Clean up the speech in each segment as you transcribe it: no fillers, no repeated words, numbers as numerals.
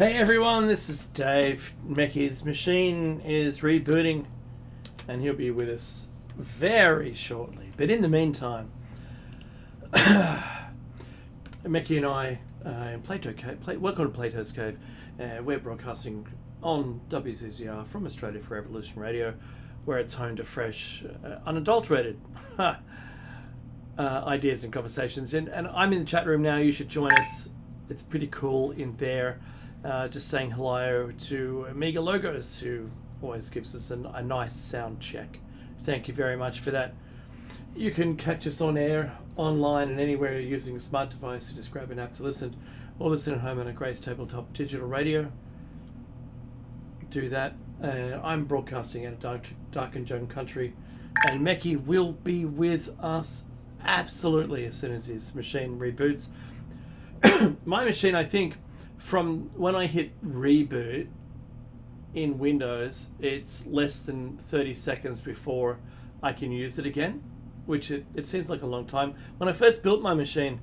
Hey everyone, this is Dave. Meckie's machine is rebooting and he'll be with us very shortly. But in the meantime, Meckie and I in Plato Cave, welcome to Plato's Cave. We're broadcasting on WCCR from Australia for Evolution Radio, where it's home to fresh, unadulterated ideas and conversations. And I'm in the chat room now. You should join us. It's pretty cool in there. Just saying hello to Amiga Logos, who always gives us a nice sound check. Thank you very much for that. You can catch us on air, online, and anywhere you're using a smart device. So just grab an app to listen, or listen at home on a Grace Tabletop digital radio. Do that. I'm broadcasting out of Dark and Joan Country, and Meckie will be with us absolutely as soon as his machine reboots. My machine, I think, from when I hit reboot in Windows, it's less than 30 seconds before I can use it again, which it seems like a long time. When I first built my machine,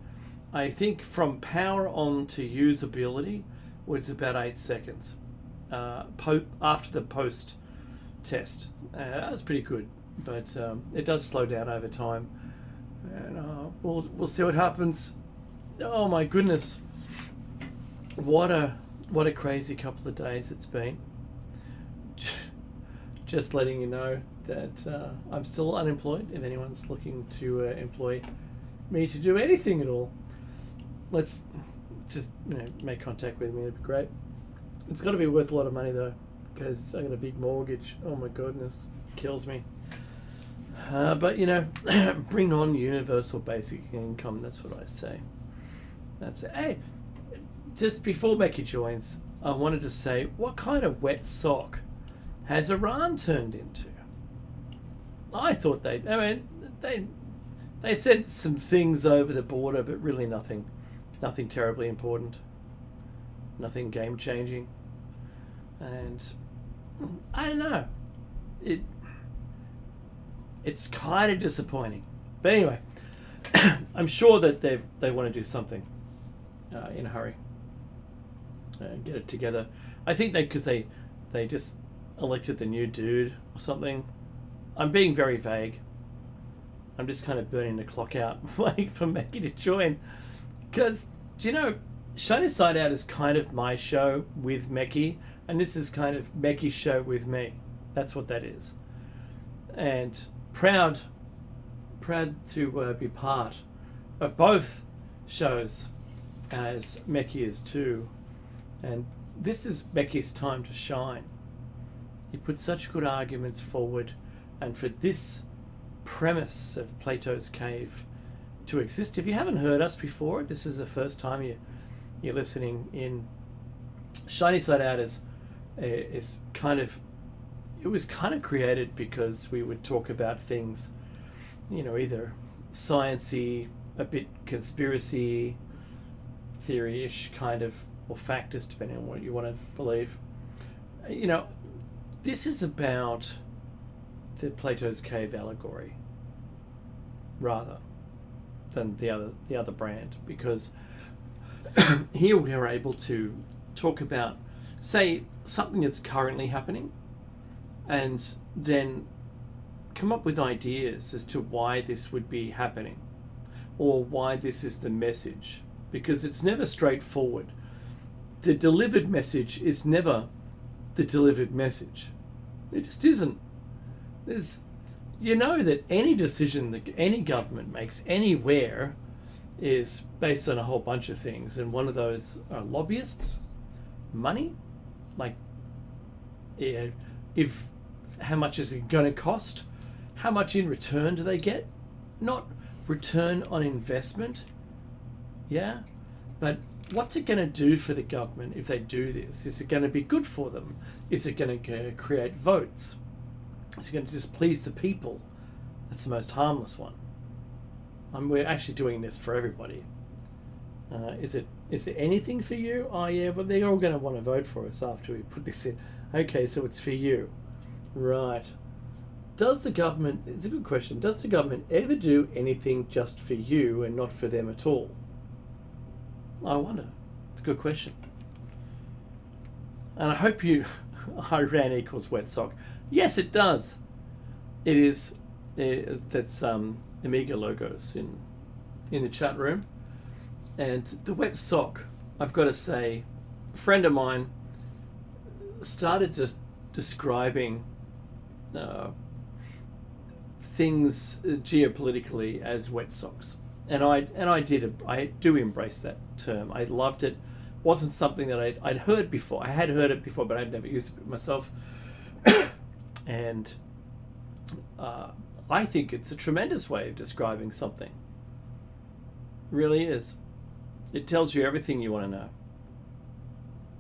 I think from power on to usability was about 8 seconds after the post test. That was pretty good, but it does slow down over time, and we'll see what happens. Oh my goodness. What a crazy couple of days it's been. Just letting you know that I'm still unemployed. If anyone's looking to employ me to do anything at all, let's just make contact with me. It'd be great. It's got to be worth a lot of money though, because I got a big mortgage. Oh my goodness, it kills me. But bring on universal basic income. That's what I say. That's it. Hey. Just before Becky joins, I wanted to say, what kind of wet sock has Iran turned into? I thought they sent some things over the border, but really nothing terribly important, nothing game changing, and I don't know. It's kind of disappointing, but anyway, I'm sure that they want to do something in a hurry. Get it together. I think because they just elected the new dude or something. I'm being very vague. I'm just kind of burning the clock out, waiting for Meckie to join. Because, Shiny Side Out is kind of my show with Meckie, and this is kind of Meckie's show with me. That's what that is. And proud to be part of both shows, as Meckie is too. And this is Meckie's time to shine. He put such good arguments forward, and for this premise of Plato's Cave to exist, if you haven't heard us before, this is the first time you're listening in. Shiny Side Out is kind of, it was kind of created because we would talk about things, either sciencey, a bit conspiracy theory-ish kind of, or factors, depending on what you want to believe. This is about the Plato's Cave allegory rather than the other brand, because here we are able to talk about, say, something that's currently happening, and then come up with ideas as to why this would be happening, or why this is the message, because it's never straightforward. The delivered message is never the delivered message. It just isn't. That any decision that any government makes anywhere is based on a whole bunch of things, and one of those are lobbyists, money, if how much is it going to cost, how much in return do they get, not return on investment, but what's it going to do for the government if they do this? Is it going to be good for them? Is it going to create votes? Is it going to displease the people? That's the most harmless one. We're actually doing this for everybody. Is there anything for you? Oh yeah, but they're all going to want to vote for us after we put this in. Okay, so it's for you. Right. It's a good question, does the government ever do anything just for you and not for them at all? I wonder. It's a good question. And I hope you Iran equals wet sock. Yes, it does. It is. That's Amiga logos in the chat room. And the wet sock, I've got to say, a friend of mine started just describing things geopolitically as wet socks, and I do embrace that term. I loved it. Wasn't something that I'd heard before. I had heard it before, but I'd never used it myself. And I think it's a tremendous way of describing something. It really is. It tells you everything you want to know,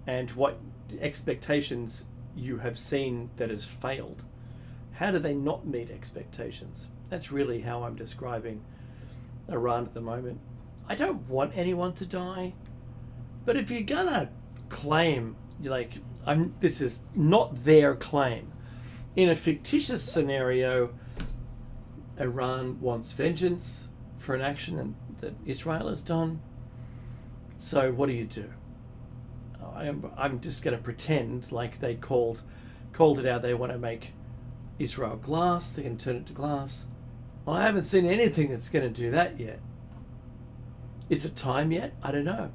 and what expectations you have seen that has failed. How do they not meet expectations? That's really how I'm describing Iran at the moment. I don't want anyone to die, but if you're gonna claim, this is not their claim. In a fictitious scenario, Iran wants vengeance for an action that Israel has done. So what do? I'm just going to pretend like they called it out. They want to make Israel glass. They're going to turn it to glass. Well, I haven't seen anything that's going to do that yet. Is it time yet? I don't know.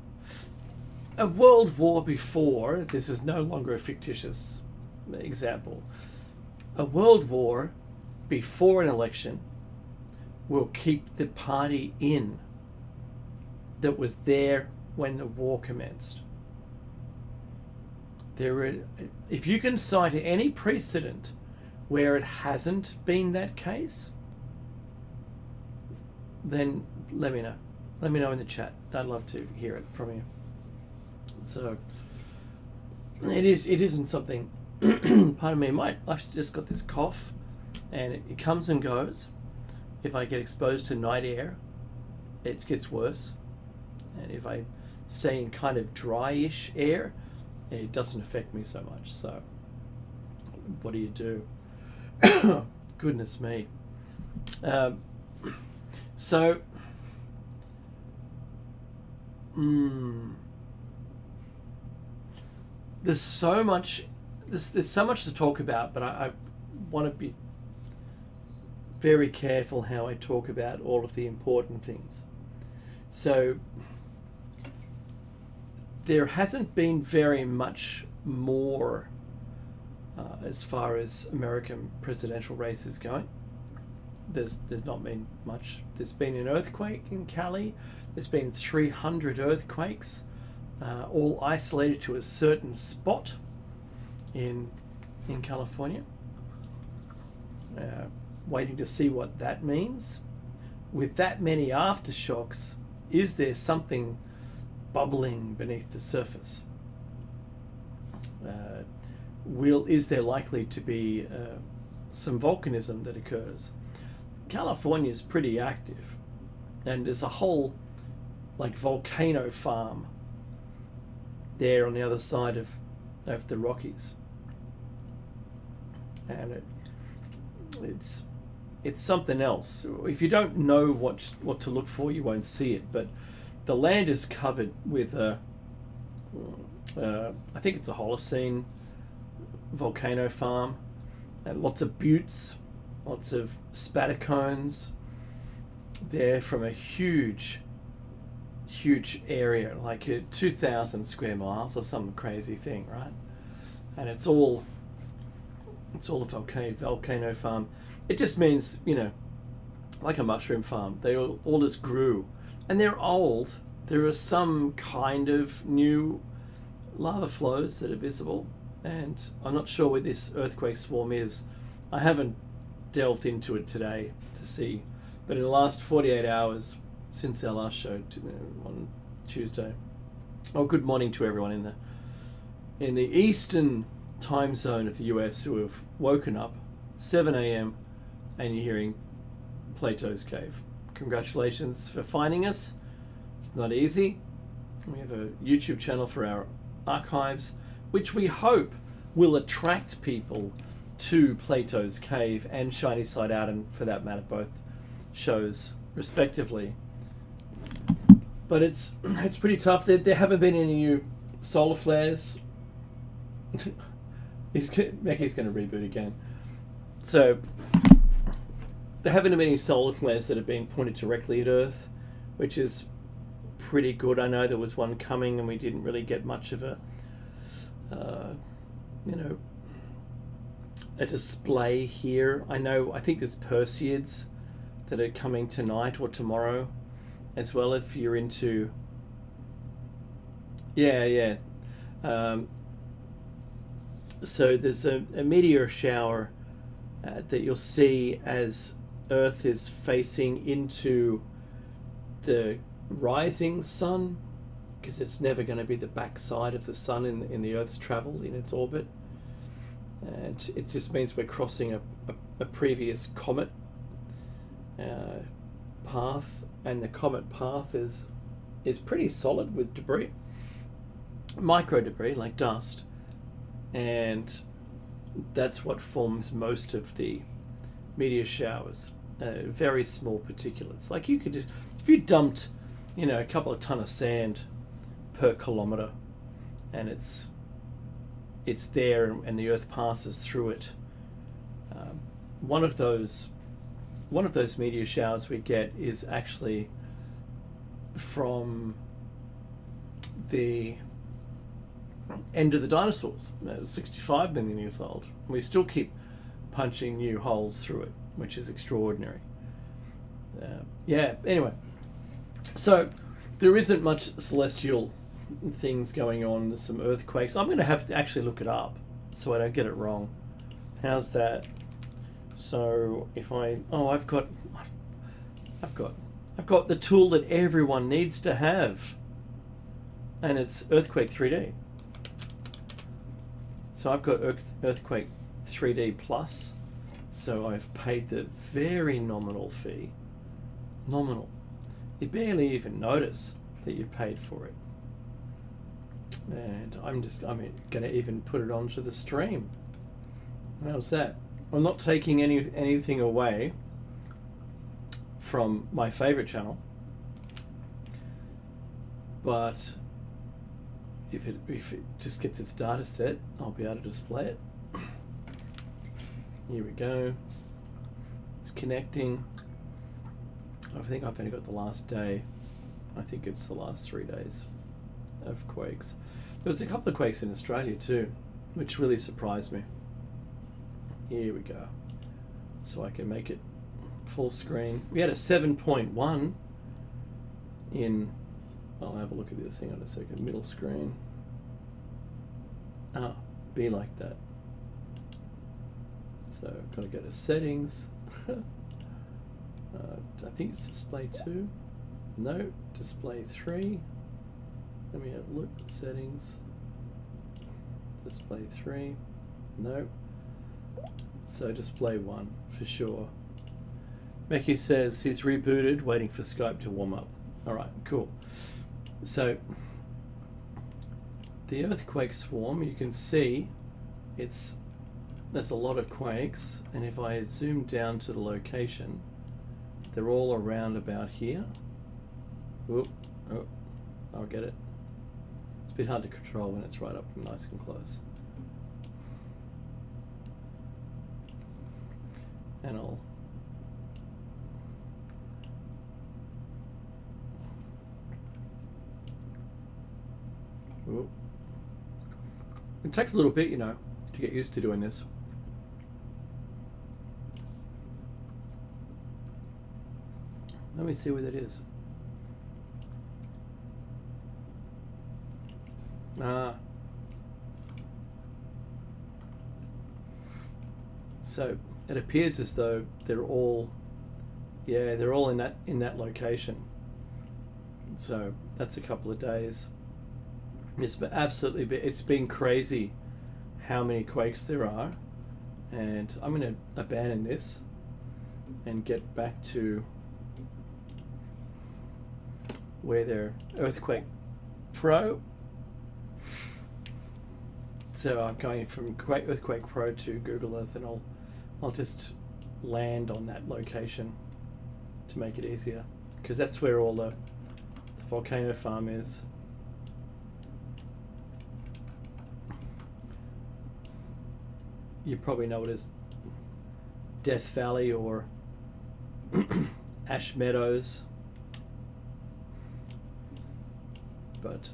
A world war before, this is no longer a fictitious example. A world war before an election will keep the party in that was there when the war commenced. If you can cite any precedent where it hasn't been that case, then let me know. Let me know in the chat. I'd love to hear it from you. So it isn't something. Pardon me, I've just got this cough, and it comes and goes. If I get exposed to night air, it gets worse, and if I stay in kind of dryish air, it doesn't affect me so much. So what do? Goodness me. There's so much to talk about, but I want to be very careful how I talk about all of the important things. So there hasn't been very much more as far as American presidential races going. There's not been much. There's been an earthquake in Cali. There's been 300 earthquakes, all isolated to a certain spot in California. Waiting to see what that means. With that many aftershocks, is there something bubbling beneath the surface? Is there likely to be some volcanism that occurs? California is pretty active, and there's a whole volcano farm there on the other side of the Rockies, and it's something else. If you don't know what to look for, you won't see it. But the land is covered with I think it's a Holocene volcano farm, and lots of buttes, lots of spatter cones there from a huge area, like 2,000 square miles or some crazy thing, right? And it's all a volcano farm. It just means, like a mushroom farm. They all just grew, and they're old. There are some kind of new lava flows that are visible, and I'm not sure where this earthquake swarm is. I haven't delved into it today to see, but in the last 48 hours since our last show on Tuesday. Oh, good morning to everyone in the eastern time zone of the US who have woken up 7 a.m. and you're hearing Plato's Cave. Congratulations for finding us. It's not easy. We have a YouTube channel for our archives, which we hope will attract people to Plato's Cave and Shiny Side Out, and for that matter both shows respectively. But it's pretty tough. There haven't been any new solar flares Meki's going to reboot again. So there haven't been any solar flares that have been pointed directly at Earth, which is pretty good. I know there was one coming, and we didn't really get much of a, a display here. I think there's Perseids that are coming tonight or tomorrow, as well. If you're into, yeah. So there's a meteor shower that you'll see as Earth is facing into the rising sun, because it's never going to be the backside of the sun in the Earth's travel in its orbit. And it just means we're crossing a previous comet path, and the comet path is pretty solid with debris, micro debris like dust, and that's what forms most of the meteor showers. Very small particulates. Like you could just, if you dumped, a couple of ton of sand per kilometer, and it's there, and the Earth passes through it. One of those meteor showers we get is actually from the end of the dinosaurs, 65 million years old. We still keep punching new holes through it, which is extraordinary. Anyway, so there isn't much celestial things going on. There's some earthquakes. I'm going to have to actually look it up so I don't get it wrong. How's that? So if I've got the tool that everyone needs to have, and it's Earthquake 3D. So I've got Earthquake 3D Plus, so I've paid the very nominal fee. Nominal. You barely even notice that you've paid for it. And I'm going to even put it onto the stream. How's that? I'm not taking anything away from my favorite channel, but if it just gets its data set, I'll be able to display it. Here we go. It's connecting. I think I've only got the last day. I think it's the last 3 days of quakes. There was a couple of quakes in Australia too, which really surprised me. Here we go. So I can make it full screen. We had a 7.1 in, I'll have a look at this, hang on a second, middle screen. Be like that. So I've got to go to settings. I think it's display 2. No, display 3. Let me have a look at settings. Display 3. No. So display 1 for sure. Meki says he's rebooted, waiting for Skype to warm up. Alright, cool. So the earthquake swarm, you can see there's a lot of quakes, and if I zoom down to the location, they're all around about here. Oh, I'll get it. It's a bit hard to control when it's right up and nice and close. And I'll it takes a little bit, to get used to doing this. Let me see where that is. So it appears as though they're all in that location. So that's a couple of days. It's been crazy how many quakes there are, and I'm going to abandon this and get back to where they're Earthquake Pro. So I'm going from Earthquake Pro to Google Earth, and I'll just land on that location to make it easier, because that's where all the volcano farm is. you probably know it as Death Valley or Ash Meadows. But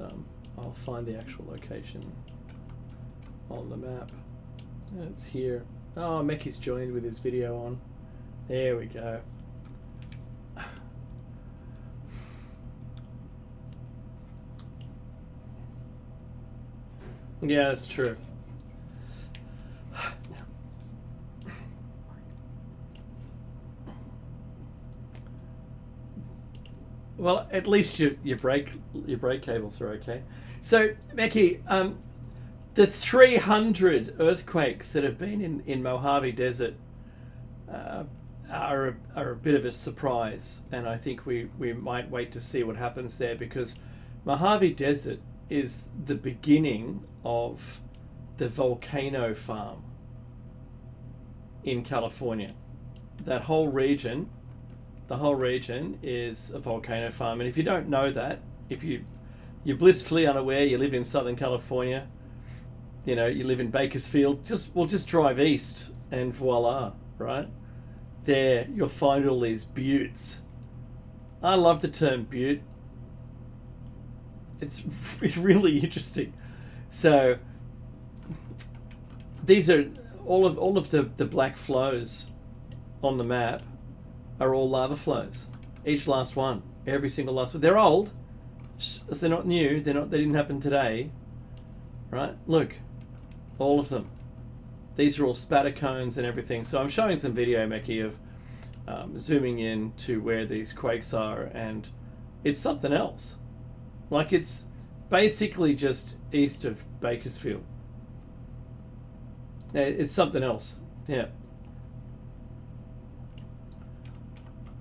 I'll find the actual location on the map. It's here. Oh, Meki's joined with his video on. There we go. Yeah, that's true. Well, at least your brake cables are okay. So, Meki, the 300 earthquakes that have been in Mojave Desert are a bit of a surprise, and I think we might wait to see what happens there, because Mojave Desert is the beginning of the volcano farm in California. That whole region, the whole region is a volcano farm. And if you don't know that, if you're blissfully unaware, you live in Southern California, you know, you live in Bakersfield, just drive east and voila, right? There you'll find all these buttes. I love the term butte. It's really interesting. So these are all of the black flows on the map are all lava flows. Each last one, every single last one. They're old, so they're not new. They didn't happen today, right? Look, all of them. These are all spatter cones and everything. So I'm showing some video, Meki, of zooming in to where these quakes are, and it's something else. Like, it's basically just east of Bakersfield. It's something else. Yeah.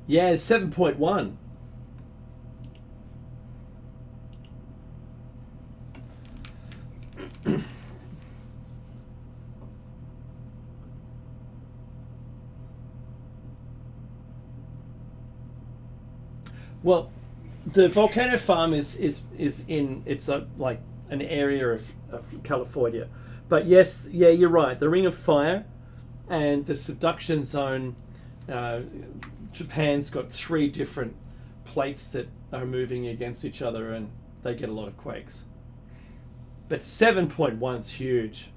Yeah, 7.1. Well, the volcano farm is in, it's like an area of California. But yes, yeah, you're right. The Ring of Fire and the subduction zone, Japan's got 3 different plates that are moving against each other, and they get a lot of quakes. But 7.1's huge.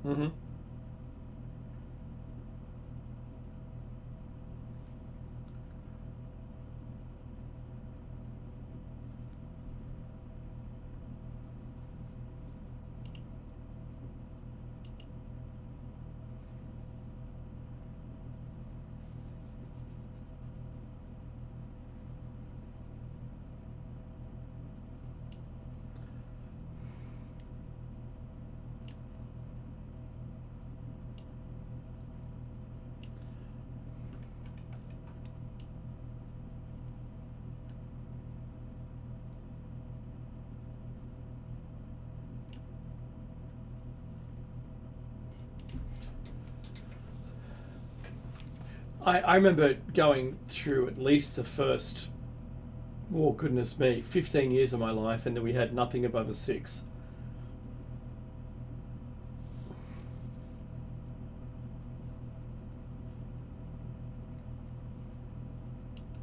Mm-hmm. I remember going through at least the first, oh goodness me, 15 years of my life, and that we had nothing above a 6.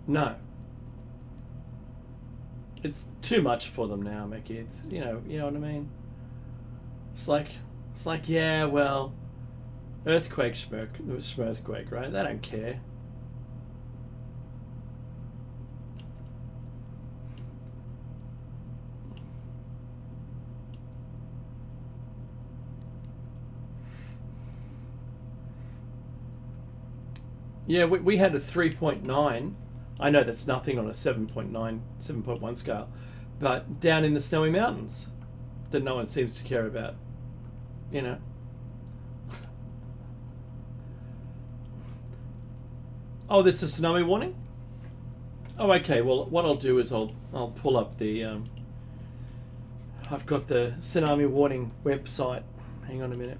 No. It's too much for them now, Mickey. It's, you know what I mean? It's like, yeah, well, earthquake, earthquake, right? They don't care. Yeah, we had a 3.9. I know that's nothing on a 7.9, 7.1 scale, but down in the Snowy Mountains that no one seems to care about, you know. Oh, there's a tsunami warning? Oh, okay. Well, what I'll do is I'll pull up the. I've got the tsunami warning website. Hang on a minute.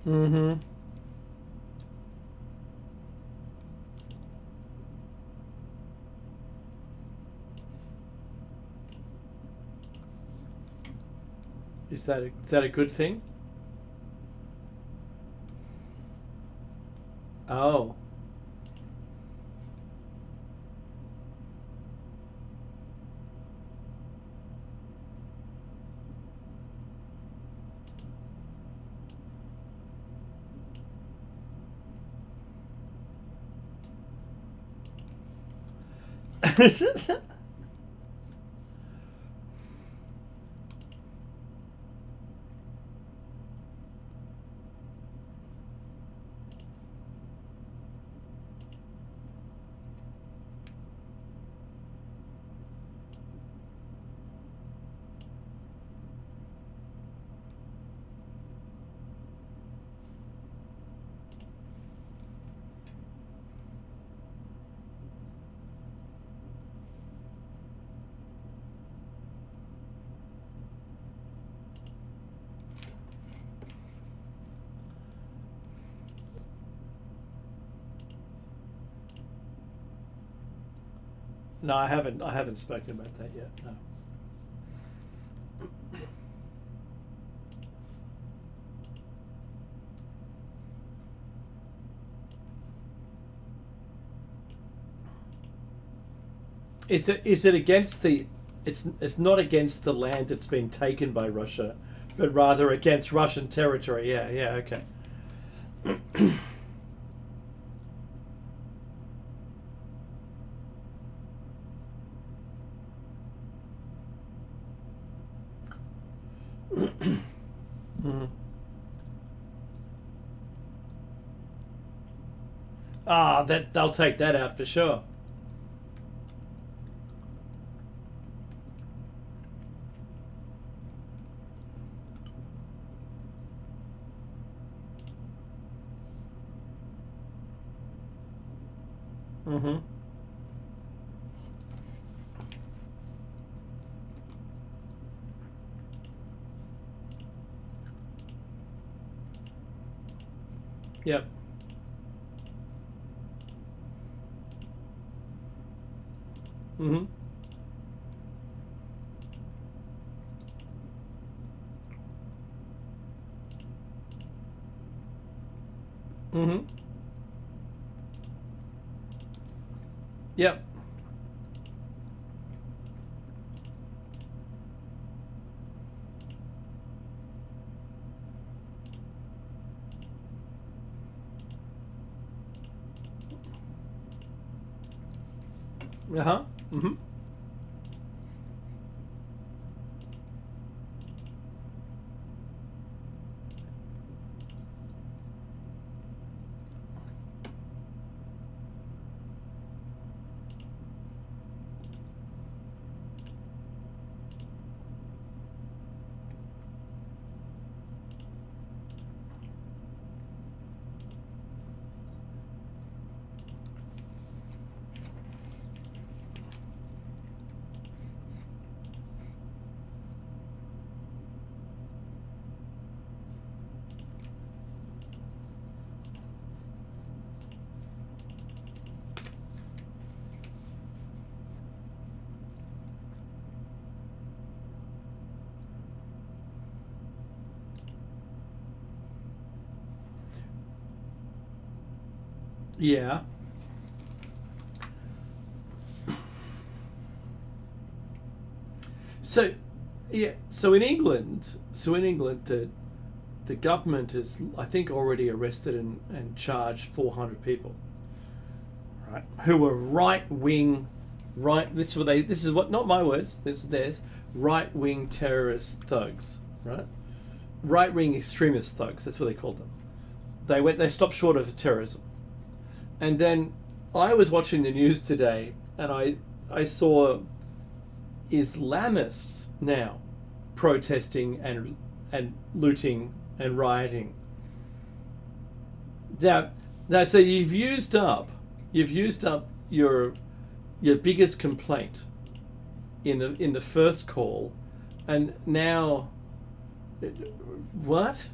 Mm-hmm. Is that a good thing? Oh. No, I haven't. I haven't spoken about that yet. No. Is it against the? It's not against the land that's been taken by Russia, but rather against Russian territory. Yeah. Yeah. Okay. Mhm. Ah, that they'll take that out for sure. Mm-hmm. Yep. Mm-hmm. Mm-hmm. Yep. Uh huh. Mm-hmm. Yeah. So, yeah. So in England, the government has, I think, already arrested and charged 400 people, right? Who were right wing, right. This is what they. This is what. Not my words. This is theirs. Right wing terrorist thugs, right? Right wing extremist thugs. That's what they called them. They went. They stopped short of terrorism. And then I was watching the news today, and I saw Islamists now protesting and looting and rioting. Now, so you've used up your biggest complaint in the first call, and now what?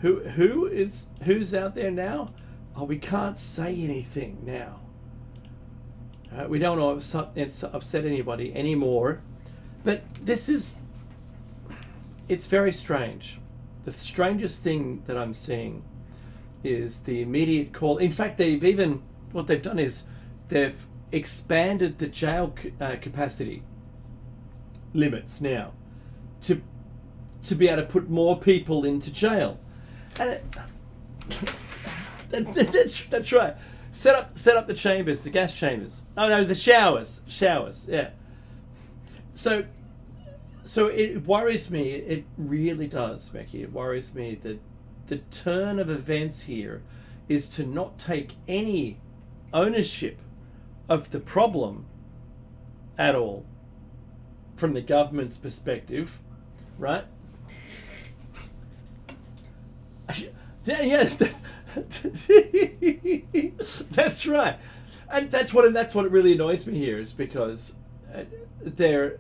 Who's out there now? Oh, we can't say anything now. We don't want to upset anybody anymore. But it's very strange. The strangest thing that I'm seeing is the immediate call. In fact, what they've done is they've expanded the jail capacity limits now to be able to put more people into jail. And that's right. Set up the chambers, the gas chambers. Oh no, the showers. Yeah. So it worries me. It really does, Becky. It worries me that the turn of events here is to not take any ownership of the problem at all from the government's perspective, right? Yeah, that's right, and that's what really annoys me here is because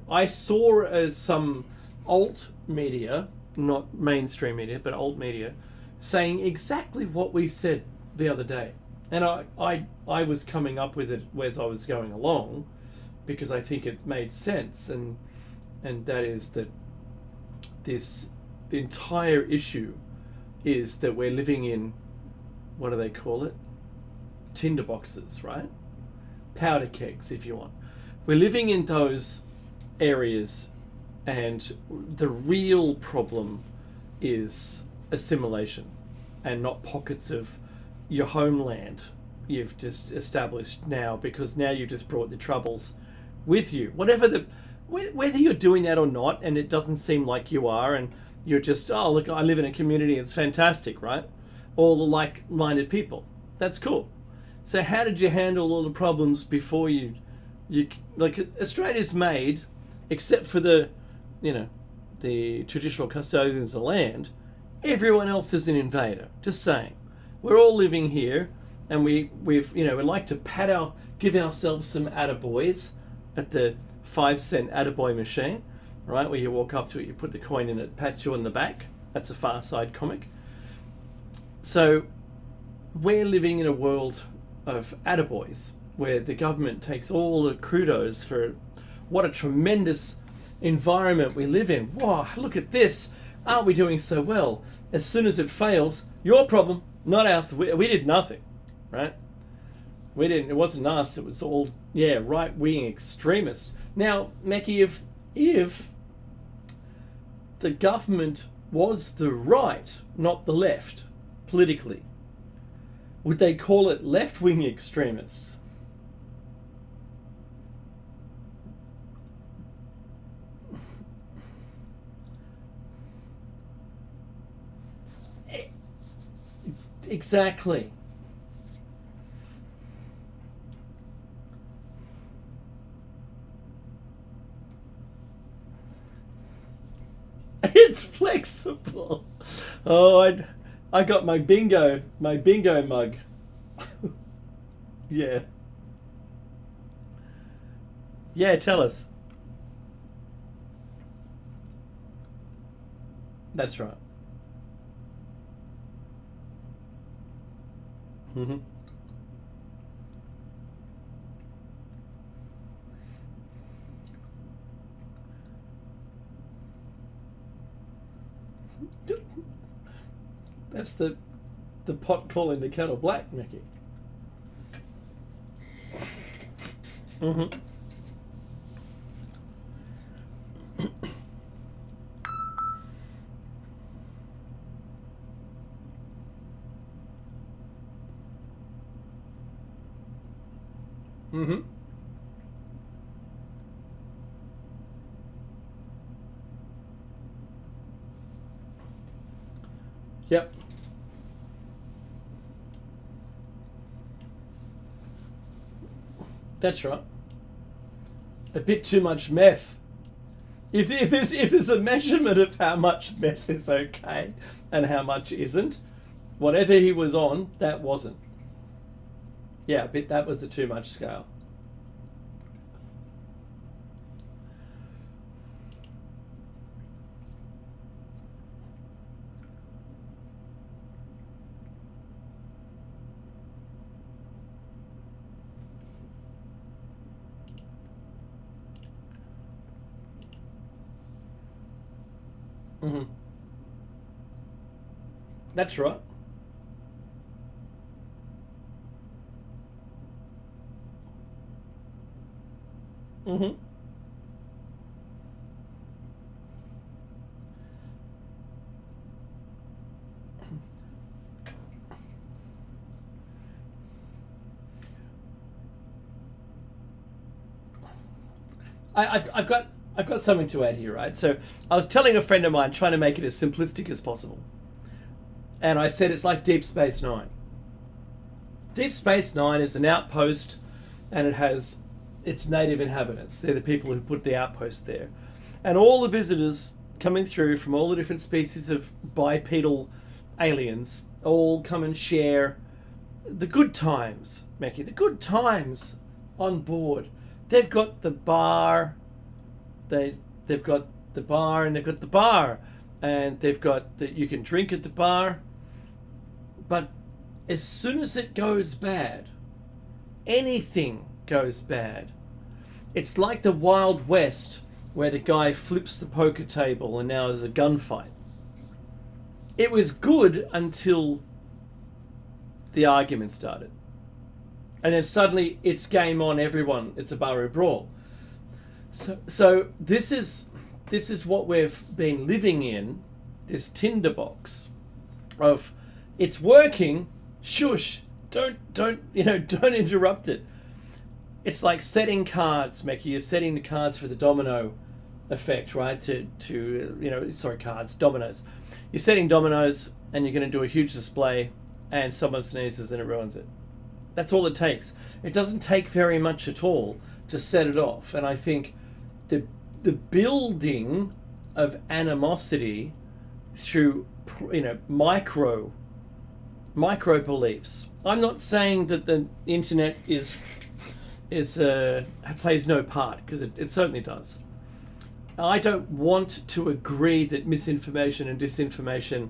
I saw some alt media, not mainstream media, but alt media, saying exactly what we said the other day, and I was coming up with it as I was going along, because I think it made sense, and that is that the entire issue is that we're living in, what do they call it? Tinder boxes, right? Powder kegs, if you want. We're living in those areas, and the real problem is assimilation and not pockets of your homeland you've just established now, because now you've just brought the troubles with you. Whether you're doing that or not, and it doesn't seem like you are, and you're just, oh, look, I live in a community, it's fantastic, right? All the like-minded people. That's cool. So how did you handle all the problems before you like, Australia's made, except for the traditional custodians of the land, everyone else is an invader. Just saying. We're all living here, and we like to give ourselves some attaboys at the 5-cent attaboy machine, right? Where you walk up to it, you put the coin in it, pats you on the back. That's a Far Side comic. So we're living in a world of attaboys, where the government takes all the kudos for what a tremendous environment we live in. Wow, look at this. Aren't we doing so well? As soon as it fails, your problem, not ours. We did nothing, right? We didn't. It wasn't us. It was all, right-wing extremists. Now, Mackie, if the government was the right, not the left, politically, would they call it left-wing extremists? Exactly. It's flexible. Oh, I got my bingo mug. Yeah. Yeah, tell us. That's right. Mm-hmm. That's the pot calling the kettle black, Mickey. Mm-hmm. Mm-hmm. Yep. That's right. A bit too much meth. If there's a measurement of how much meth is okay and how much isn't, whatever he was on, that wasn't. Yeah, that was the too much scale. Mm-hmm. That's right. Mm-hmm. I've got something to add here, right? So I was telling a friend of mine, trying to make it as simplistic as possible, and I said it's like Deep Space Nine. Deep Space Nine is an outpost, and it has its native inhabitants. They're the people who put the outpost there, and all the visitors coming through from all the different species of bipedal aliens all come and share the good times, Mackie. The good times on board. They've got the bar. They've got the bar, and they've got the bar, and they've got that you can drink at the bar. But as soon as it goes bad, anything goes bad. It's like the Wild West, where the guy flips the poker table and now there's a gunfight. It was good until the argument started. And then suddenly it's game on, everyone. It's a Baru brawl. So this is what we've been living in, this tinderbox of it's working, shush, don't interrupt it. It's like setting cards, Mecca. You're setting the cards for the domino effect, right? Dominoes. You're setting dominoes, and you're going to do a huge display, and someone sneezes and it ruins it. That's all it takes. It doesn't take very much at all to set it off. And I think the building of animosity through micro beliefs. I'm not saying that the internet plays no part, because it certainly does. I don't want to agree that misinformation and disinformation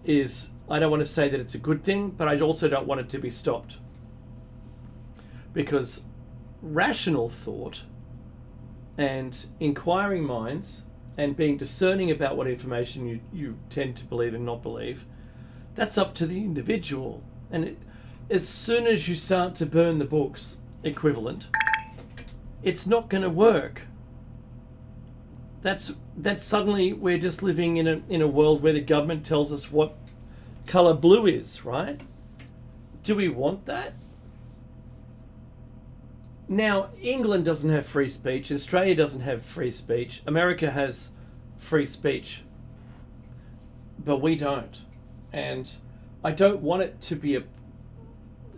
is. I don't want to say that it's a good thing, but I also don't want it to be stopped. Because rational thought and inquiring minds and being discerning about what information you tend to believe and not believe, that's up to the individual. And as soon as you start to burn the books equivalent, it's not going to work. That's suddenly we're just living in a world where the government tells us what colour blue is, right? Do we want that? Now, England doesn't have free speech. Australia doesn't have free speech. America has free speech. But we don't. And I don't want it to be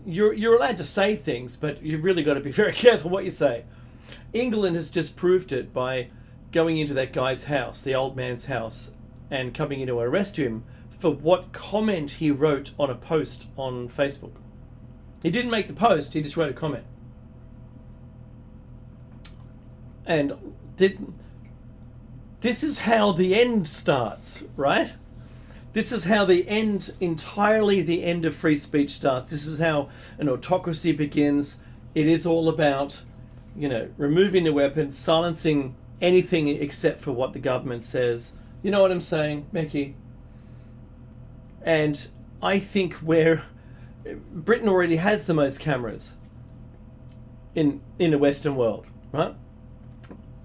You're allowed to say things, but you've really got to be very careful what you say. England has just proved it by going into that guy's house, the old man's house, and coming in to arrest him for what comment he wrote on a post on Facebook. He didn't make the post, he just wrote a comment. And this is how the end starts, right? This is how entirely the end of free speech starts. This is how an autocracy begins. It is all about, removing the weapons, silencing anything except for what the government says. You know what I'm saying, Becky? And I think Britain already has the most cameras in the Western world, right?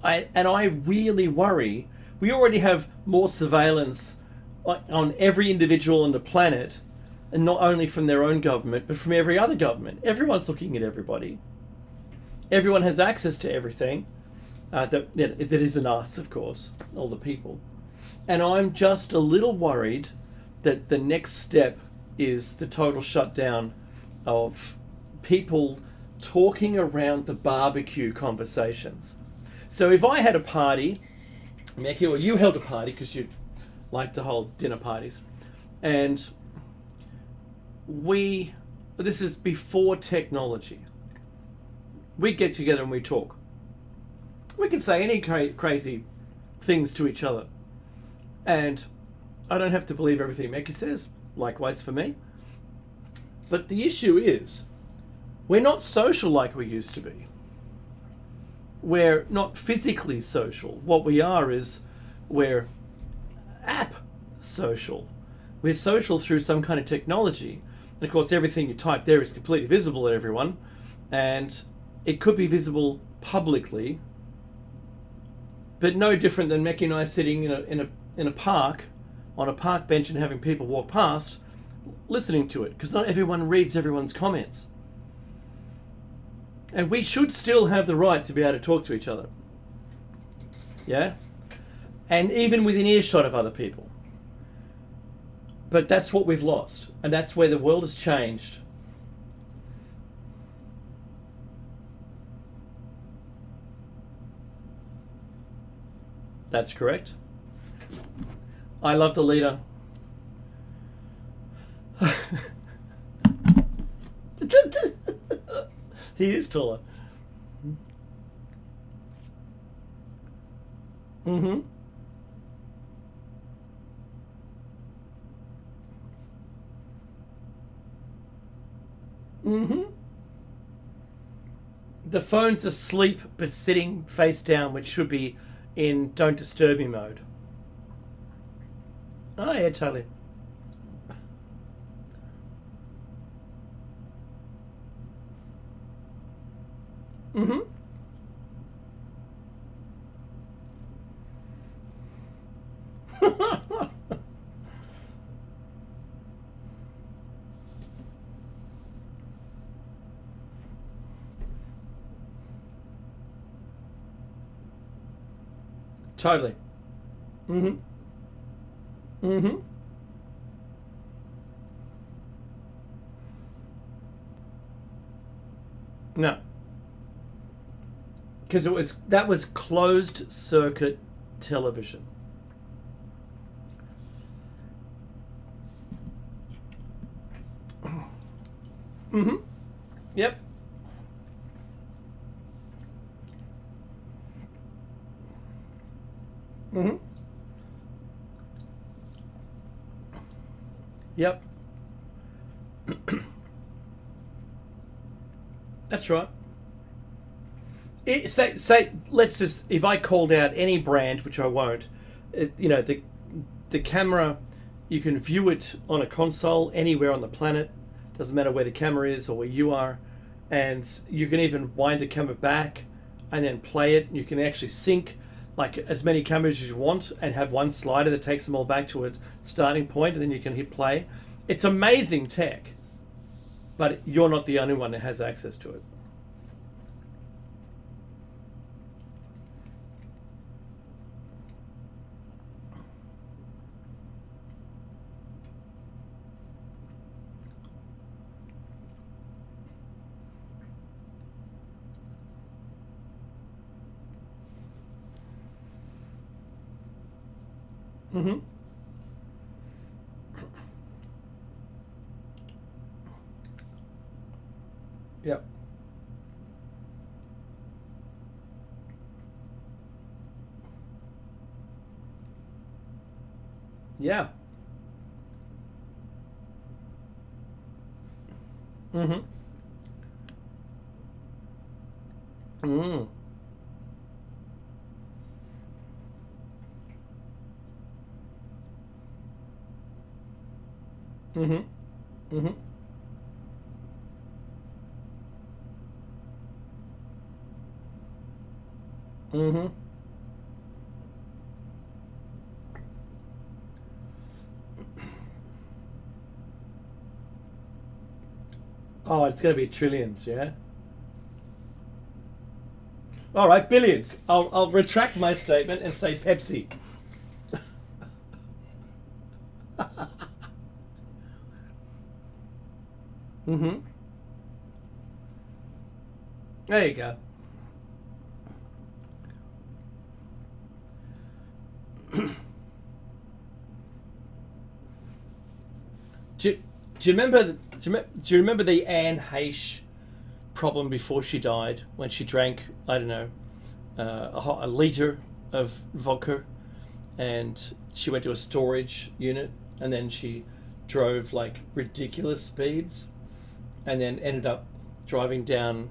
I really worry. We already have more surveillance on every individual on the planet, and not only from their own government, but from every other government. Everyone's looking at everybody. Everyone has access to everything. That isn't us, of course, all the people. And I'm just a little worried that the next step is the total shutdown of people talking around the barbecue conversations. So if I had a party, Mickey, or you held a party because you like to hold dinner parties, and this is before technology, we get together and we talk. We can say any crazy things to each other, and I don't have to believe everything Mickey says. Likewise for me. But the issue is, we're not social like we used to be. We're not physically social. What we are is we're app social. We're social through some kind of technology. And of course, everything you type there is completely visible to everyone. And it could be visible publicly, but no different than Mecca and I sitting in a park, on a park bench and having people walk past, listening to it, because not everyone reads everyone's comments. And we should still have the right to be able to talk to each other. Yeah? And even within earshot of other people. But that's what we've lost. And that's where the world has changed. That's correct. I love the leader. He is taller. Mm-hmm. Mm-hmm. The phone's asleep but sitting face down, which should be in don't disturb me mode. Oh yeah, totally. Mm-hmm. Totally. Mm-hmm. Mm-hmm. No. Because that was closed circuit television. Mm-hmm. Yep. Mm-hmm. Yep. That's right. Say, let's just, if I called out any brand, which I won't, the camera, you can view it on a console anywhere on the planet. Doesn't matter where the camera is or where you are, and you can even wind the camera back and then play it. You can actually sync like as many cameras as you want and have one slider that takes them all back to a starting point, and then you can hit play. It's amazing tech, but you're not the only one that has access to it. Mm-hmm. Yep. Yeah. Mm-hmm. Mm. Mm-hmm. Mm-hmm. Mm-hmm. Oh, it's going to be trillions, yeah? All right, billions. I'll retract my statement and say Pepsi. Mm-hmm. There you go. Do you remember? Do you remember the Anne Heche problem before she died when she drank, I don't know, a liter of vodka, and she went to a storage unit, and then she drove like ridiculous speeds, and then ended up driving down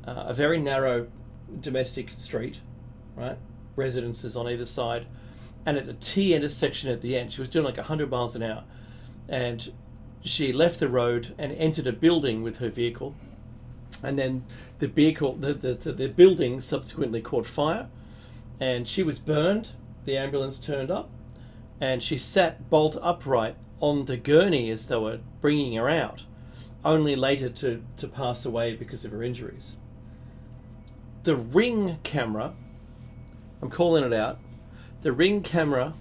a very narrow domestic street, right? Residences on either side, and at the T intersection at the end, she was doing like 100 miles an hour, and she left the road and entered a building with her vehicle, and then the building subsequently caught fire, and she was burned. The ambulance turned up, and she sat bolt upright on the gurney as they were bringing her out, only later to pass away because of her injuries. The Ring camera, I'm calling it out, the Ring camera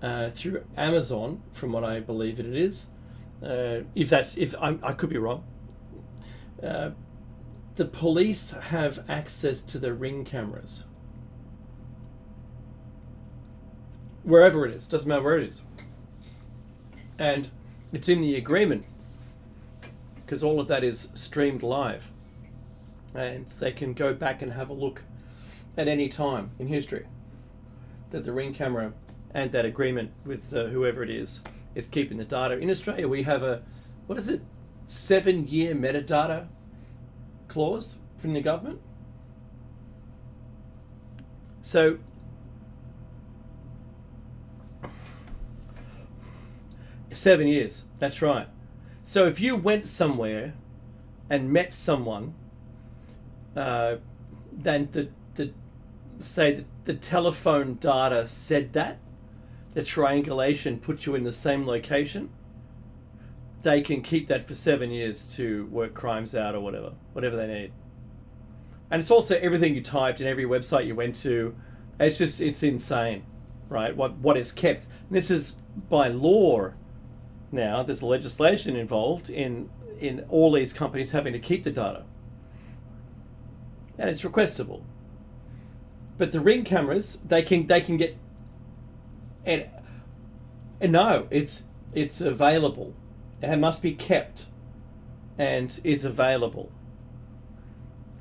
through Amazon, from what I believe it is, if I could be wrong, the police have access to the Ring cameras. Wherever it is, doesn't matter where it is. And it's in the agreement, because all of that is streamed live. And they can go back and have a look at any time in history that the Ring camera and that agreement with whoever it is keeping the data. In Australia, we have a, 7-year metadata clause from the government. So, seven years, that's right. So if you went somewhere and met someone, then the telephone data said that, the triangulation put you in the same location, they can keep that for 7 years to work crimes out or whatever they need. And it's also everything you typed and every website you went to. It's insane, right? What is kept. And this is by law now. There's legislation involved in all these companies having to keep the data. And it's requestable. But the Ring cameras, they can get, and no, it's available. It must be kept and is available.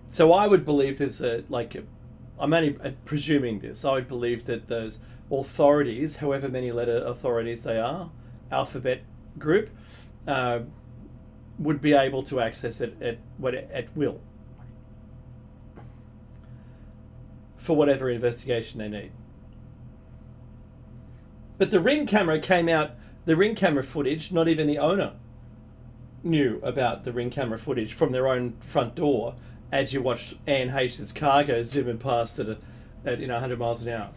So I would believe there's I'm only presuming this, I would believe that those authorities, however many letter authorities they are, alphabet group, would be able to access it at will for whatever investigation they need. But the Ring camera came out, the Ring camera footage, not even the owner knew about the Ring camera footage from their own front door as you watched Anne Heche's car go zooming past at 100 miles an hour.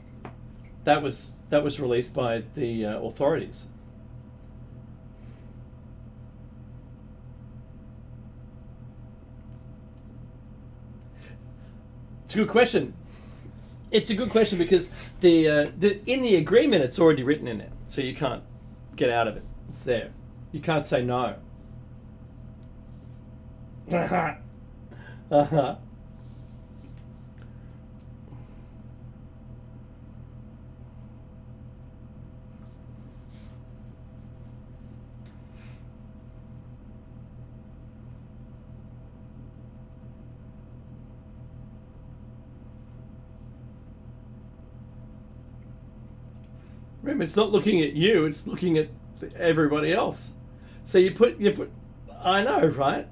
That was released by the authorities. It's a good question. It's a good question because the in the agreement it's already written in it, so you can't get out of it. It's there. You can't say no. Remember, it's not looking at you, it's looking at everybody else. So you put, I know, right?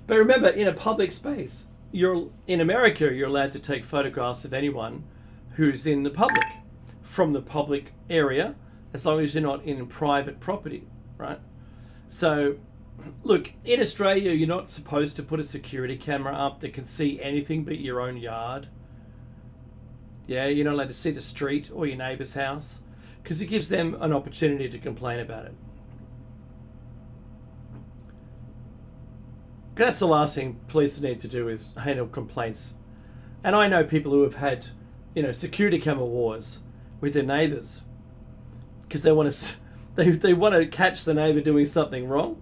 But remember, in a public space, in America, you're allowed to take photographs of anyone who's in the public, from the public area, as long as you're not in private property, right? So, look, in Australia, you're not supposed to put a security camera up that can see anything but your own yard. Yeah, you're not allowed to see the street or your neighbour's house, because it gives them an opportunity to complain about it. That's the last thing police need to do, is handle complaints. And I know people who have had, security camera wars with their neighbours because they want to catch the neighbour doing something wrong,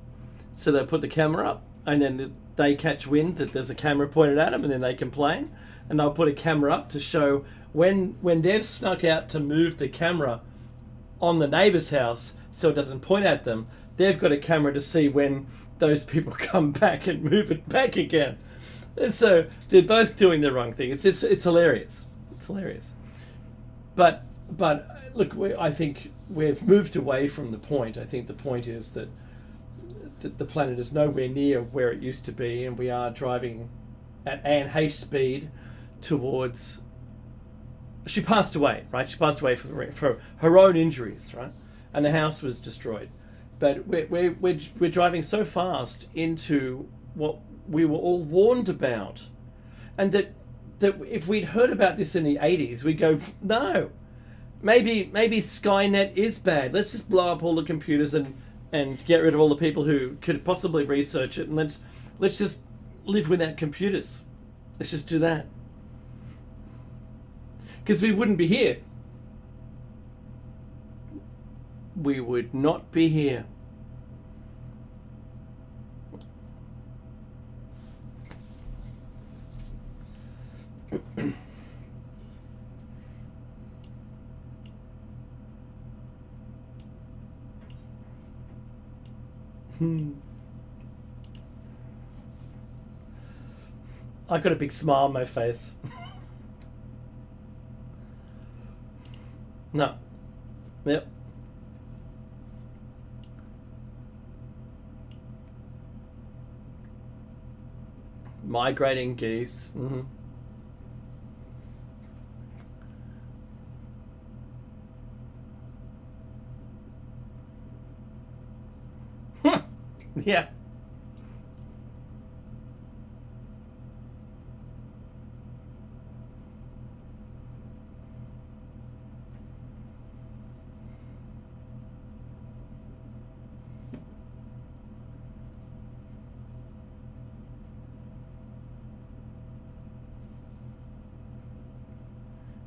so they put the camera up, and then they catch wind that there's a camera pointed at them, and then they complain, and they'll put a camera up to show when they've snuck out to move the camera on the neighbour's house so it doesn't point at them. They've got a camera to see when those people come back and move it back again. And so they're both doing the wrong thing. It's hilarious. It's hilarious. But look, I think we've moved away from the point. I think the point is that the planet is nowhere near where it used to be, and we are driving at Anne Heche speed towards... She passed away, right? She passed away for her own injuries, right? And the house was destroyed. But we're driving so fast into what we were all warned about, and that if we'd heard about this in the 80s, we'd go, no, maybe Skynet is bad. Let's just blow up all the computers and get rid of all the people who could possibly research it, and let's just live without computers. Let's just do that. Because we wouldn't be here. We would not be here. I've got a big smile on my face. No. Yep. Migrating geese. Mm-hmm. Yeah.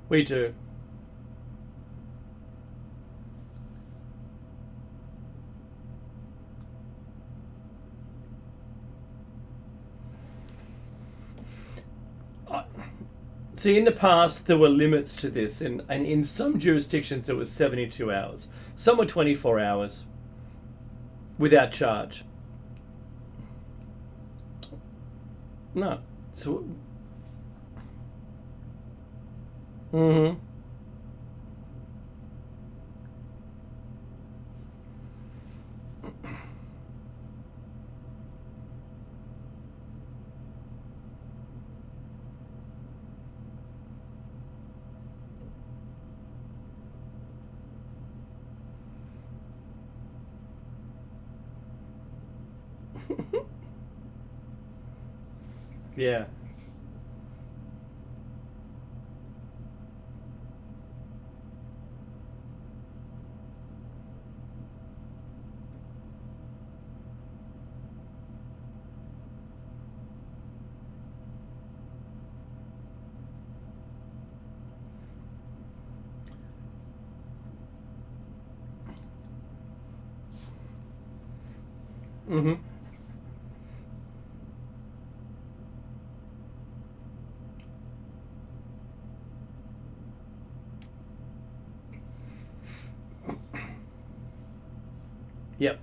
We do. See, in the past, there were limits to this, and in some jurisdictions it was 72 hours. Some were 24 hours without charge. No. So... Mm-hmm. Yeah. Mm-hmm. Yep.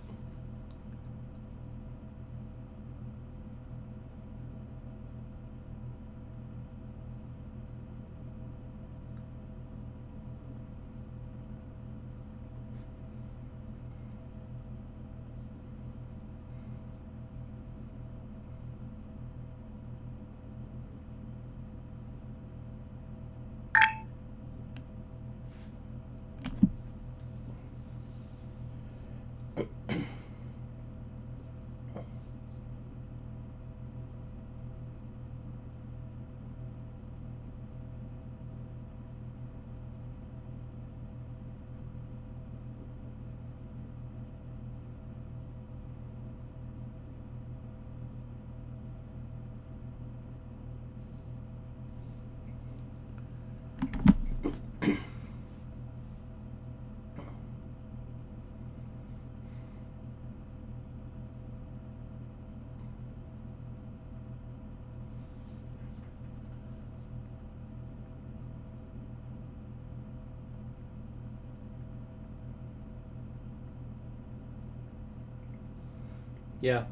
Yeah.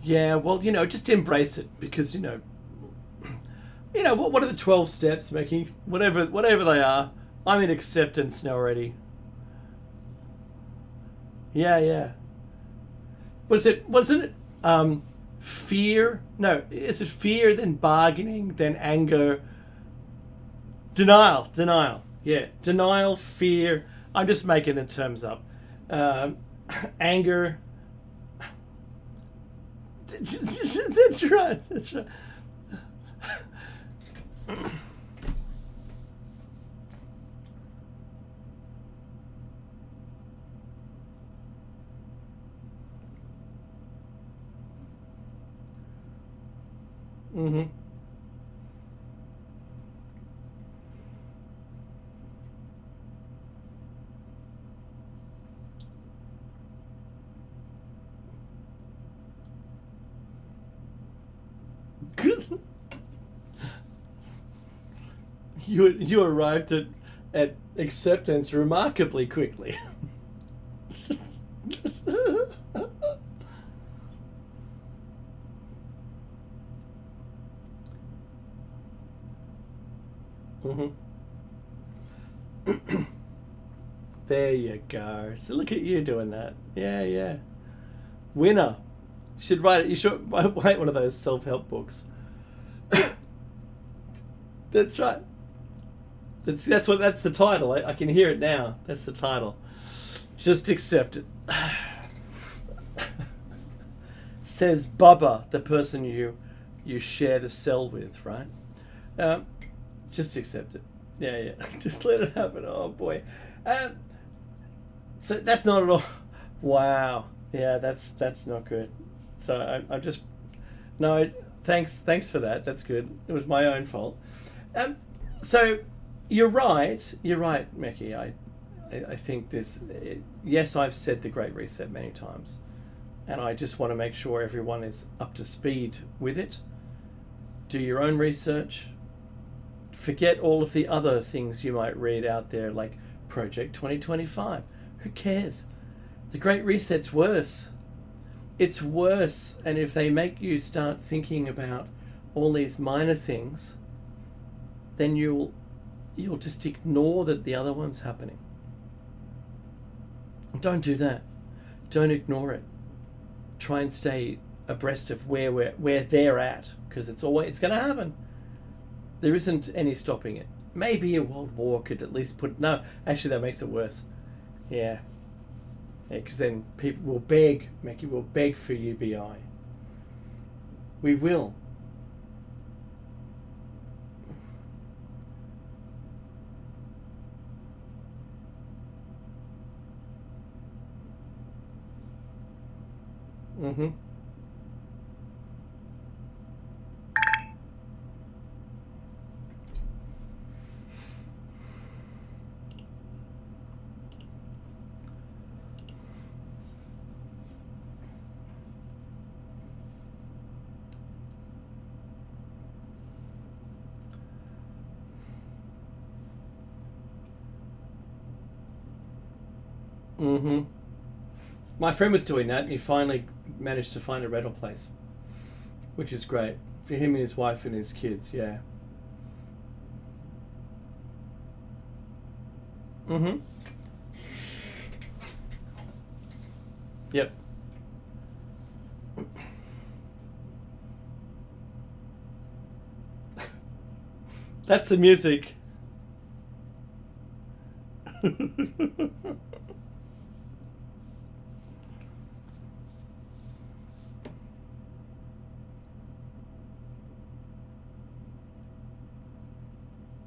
Yeah, well, just embrace it because what are the 12 steps, Mickey? Whatever they are, I'm in acceptance now already. Yeah, yeah. Was it wasn't it fear? No, is it fear then bargaining then anger, denial. Yeah, denial, fear. I'm just making the terms up. Um, anger. That's right. That's right. Mm-hmm. Good. You arrived at acceptance remarkably quickly. Hmm. There you go. So look at you doing that. Yeah, yeah. Winner. Should write it. You should write one of those self-help books. That's right. That's the title. I can hear it now. That's the title. Just accept it. Says Bubba, the person you share the cell with, right? Um, just accept it. Yeah, yeah. Just let it happen. Oh boy. Um, so that's not at all. Wow. Yeah, that's not good. So I'm just no. Thanks for that. That's good. It was my own fault. Um, so you're right. You're right, Mickey. I think this. Yes, I've said the Great Reset many times, and I just want to make sure everyone is up to speed with it. Do your own research. Forget all of the other things you might read out there, like Project 2025. Who cares? The Great Reset's worse. It's worse, and if they make you start thinking about all these minor things, then you'll just ignore that the other one's happening. Don't do that. Don't ignore it. Try and stay abreast of where they're at, because it's going to happen. There isn't any stopping it. Maybe a world war could at least put no. Actually, that makes it worse. Yeah, yeah, because then people will beg, Mickey will beg for UBI. We will. Mm-hmm. Mm-hmm. My friend was doing that, and he finally managed to find a rental place, which is great for him and his wife and his kids. Yeah. Mm-hmm. Yep. That's the music.